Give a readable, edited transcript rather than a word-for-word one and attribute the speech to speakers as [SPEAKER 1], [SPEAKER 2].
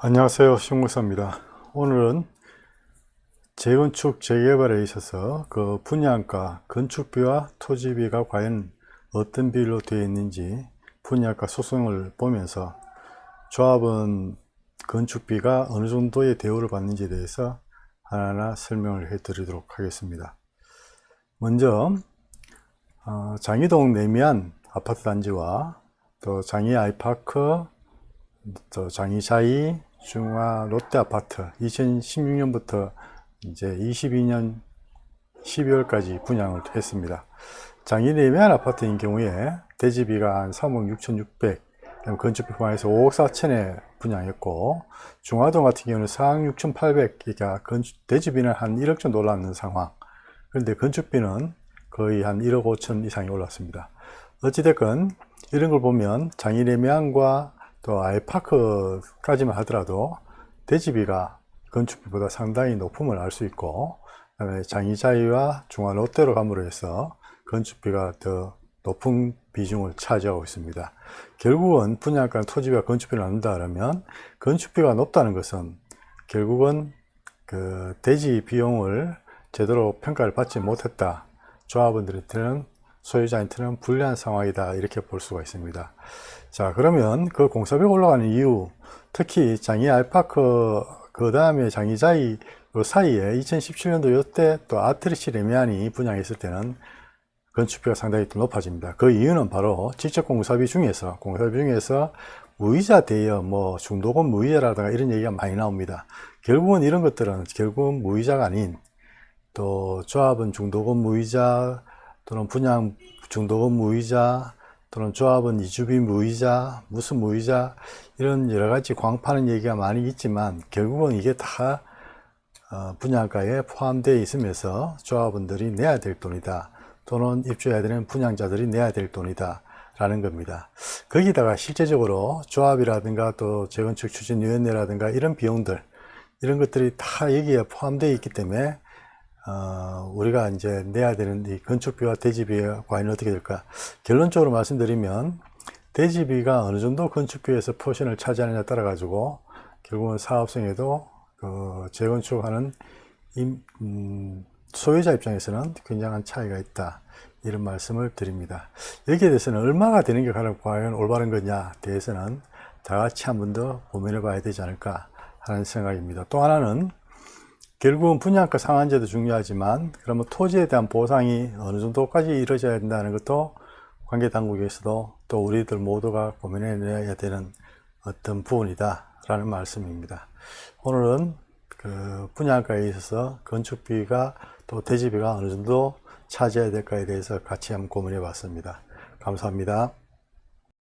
[SPEAKER 1] 안녕하세요, 신무사입니다. 오늘은 재건축 재개발에 있어서 그 분양가, 건축비와 토지비가 과연 어떤 비율로 되어 있는지 분양가 소송을 보면서 조합은 건축비가 어느 정도의 대우를 받는지에 대해서 하나하나 설명을 해 드리도록 하겠습니다. 먼저 장이동 내미안 아파트 단지와 또 장이 아이파크, 또 장이자이 중화 롯데아파트 2016년부터 이제 22년 12월까지 분양을 했습니다. 장이 내미안 아파트인 경우에 대지비가 한 3억 6,600, 건축비 포함해서 5억 4천에 분양했고, 중화동 같은 경우는 4억 6,800, 그러니까 대지비는 한 1억 정도 올랐는 상황. 그런데 건축비는 거의 한 1억 5천 이상이 올랐습니다. 어찌됐건 이런 걸 보면 장이 내미안과 또 아이파크까지만 하더라도 대지비가 건축비보다 상당히 높음을 알 수 있고, 그다음에 장이자이와 중화 롯데로 감으로 해서 건축비가 더 높은 비중을 차지하고 있습니다. 결국은 분양가는 토지비와 건축비를 나눈다 그러면 건축비가 높다는 것은 결국은 그 대지 비용을 제대로 평가를 받지 못했다, 조합원들한테는, 소유자한테는 불리한 상황이다, 이렇게 볼 수가 있습니다. 자, 그러면 그 공사비가 올라가는 이유, 특히 장이 아이파크 그 다음에 장이자이 그 사이에 2017년도 이때 또 아트리시 레미안이 분양했을 때는 건축비가 상당히 좀 높아집니다. 그 이유는 바로 직접 공사비 중에서 무이자 대여, 뭐 중도금 무이자라든가 이런 얘기가 많이 나옵니다. 결국은 이런 것들은 결국은 무이자가 아닌, 또 조합은 중도금 무이자 또는 분양 중도금 무이자 또는 조합은 이주비 무이자, 무슨 무이자, 이런 여러 가지 광파는 얘기가 많이 있지만 결국은 이게 다 분양가에 포함되어 있으면서 조합원들이 내야 될 돈이다, 또는 입주해야 되는 분양자들이 내야 될 돈이다 라는 겁니다. 거기다가 실제적으로 조합이라든가 또 재건축 추진위원회라든가 이런 비용들, 이런 것들이 다 여기에 포함되어 있기 때문에 우리가 이제 내야 되는 이 건축비와 대지비가 과연 어떻게 될까? 결론적으로 말씀드리면 대지비가 어느 정도 건축비에서 포션을 차지하느냐에 따라 가지고 결국은 사업성에도 그 재건축하는 소유자 입장에서는 굉장한 차이가 있다, 이런 말씀을 드립니다. 여기에 대해서는 얼마가 되는 게 과연 올바른 거냐에 대해서는 다 같이 한 번 더 고민해 봐야 되지 않을까 하는 생각입니다. 또 하나는 결국은 분양가 상한제도 중요하지만 그러면 토지에 대한 보상이 어느 정도까지 이루어져야 된다는 것도 관계 당국에서도 또 우리들 모두가 고민해내야 되는 어떤 부분이다 라는 말씀입니다. 오늘은 그 분양가에 있어서 건축비가 또 대지비가 어느 정도 차지해야 될까에 대해서 같이 한번 고민해 봤습니다. 감사합니다.